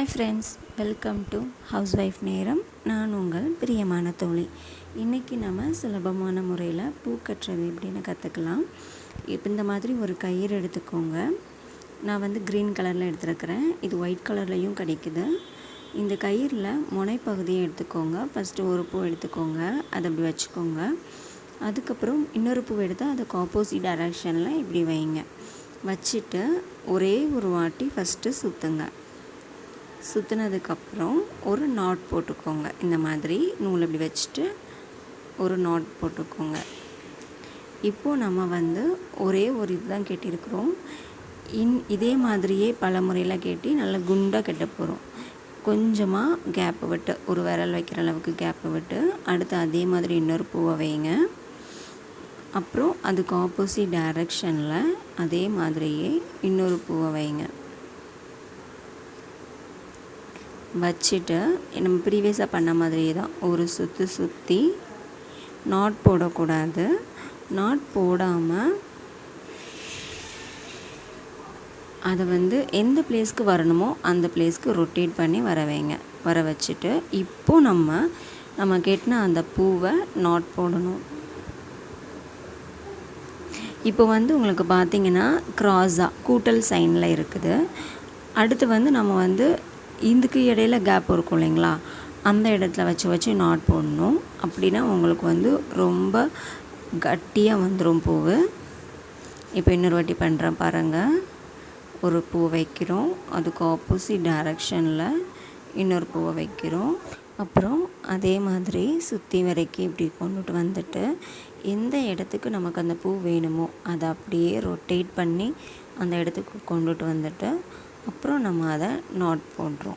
Hi friends, welcome to housewife நேரம். நான் உங்கள் பிரியமான தோழி. இன்றைக்கி நம்ம சுலபமான முறையில் பூ கட்டுறது எப்படின்னு கற்றுக்கலாம். இப்போ இந்த மாதிரி ஒரு கயிறு எடுத்துக்கோங்க. நான் க்ரீன் கலரில் எடுத்துருக்கிறேன். இது ஒயிட் கலர்லேயும் கிடைக்குது. இந்த கயிறில் முனைப்பகுதியை எடுத்துக்கோங்க. ஃபஸ்ட்டு ஒரு பூ எடுத்துக்கோங்க, அதை அப்படி வச்சுக்கோங்க. அதுக்கப்புறம் இன்னொரு பூ எடுத்து அதுக்கு ஆப்போசிட் டைரக்ஷனில் இப்படி வைங்க. வச்சுட்டு ஒரே ஒரு வாட்டி ஃபஸ்ட்டு சுற்றுங்க. சுற்றினதுக்கப்புறம் ஒரு நாட் போட்டுக்கோங்க. இந்த மாதிரி நூல் இப்படி வச்சுட்டு ஒரு நாட் போட்டுக்கோங்க. இப்போது நம்ம ஒரே ஒரு இதுதான் கட்டியிருக்கிறோம். இதே மாதிரியே பல முறையில் கட்டி நல்லா குண்டாக கட்ட போகிறோம். கொஞ்சமாக கேப்பு விட்டு, ஒரு விரல் வைக்கிற அளவுக்கு கேப்பு விட்டு, அடுத்து அதே மாதிரி இன்னொரு பூவை வைங்க. அப்புறம் அதுக்கு ஆப்போசிட் டைரக்ஷனில் அதே மாதிரியே இன்னொரு பூவை வைங்க. வச்சுட்டு நம்ம ப்ரீவியஸாக பண்ண மாதிரியே தான் ஒரு சுற்றி நாட் போடக்கூடாது. நாட் போடாமல் அதை எந்த பிளேஸ்க்கு வரணுமோ அந்த பிளேஸ்க்கு ரொட்டேட் பண்ணி வர வச்சுட்டு இப்போது நம்ம கட்டின அந்த பூவை நாட் போடணும். இப்போ உங்களுக்கு பார்த்திங்கன்னா க்ராஸாக கூட்டல் சைனில் இருக்குது. அடுத்து நம்ம இதுக்கு இடையில கேப் இருக்கும் இல்லைங்களா, அந்த இடத்துல வச்சு நாட் போடணும். அப்படின்னா உங்களுக்கு ரொம்ப கட்டியாக வந்துடும் பூவு. இப்போ இன்னொரு வாட்டி பண்ணுறேன் பாருங்கள். ஒரு பூ வைக்கிறோம், அதுக்கு ஆப்போசிட் டைரக்ஷனில் இன்னொரு பூவை வைக்கிறோம். அப்புறம் அதே மாதிரி சுற்றி வரைக்கும் இப்படி கொண்டுட்டு வந்துட்டு எந்த இடத்துக்கு நமக்கு அந்த பூ வேணுமோ அதை அப்படியே ரொட்டேட் பண்ணி அந்த இடத்துக்கு கொண்டுட்டு வந்துட்டு அப்புறம் நம்ம அதை நாட் போடுறோம்.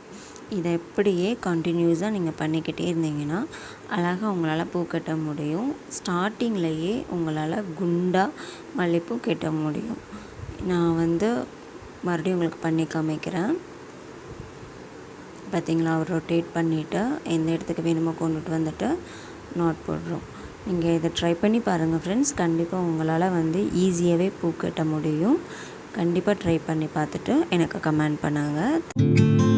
இதை எப்படியே கண்டினியூஸாக நீங்கள் பண்ணிக்கிட்டே இருந்தீங்கன்னா அழகாக உங்களால் பூ கட்ட முடியும். ஸ்டார்டிங்லேயே உங்களால் குண்டாக மல்லிகைப்பூ கட்ட முடியும். நான் மறுபடியும் உங்களுக்கு பண்ணி காமிக்கிறேன். பார்த்திங்களா, ரொட்டேட் பண்ணிவிட்டு எந்த இடத்துக்கு வேணுமோ கொண்டுட்டு வந்துட்டு நாட் போடுறோம். நீங்கள் இதை ட்ரை பண்ணி பாருங்கள் ஃப்ரெண்ட்ஸ். கண்டிப்பாக உங்களால் ஈஸியாகவே பூ கட்ட முடியும். கண்டிப்பாக ட்ரை பண்ணி பார்த்துட்டு எனக்கு கமெண்ட் பண்ணுங்கள்.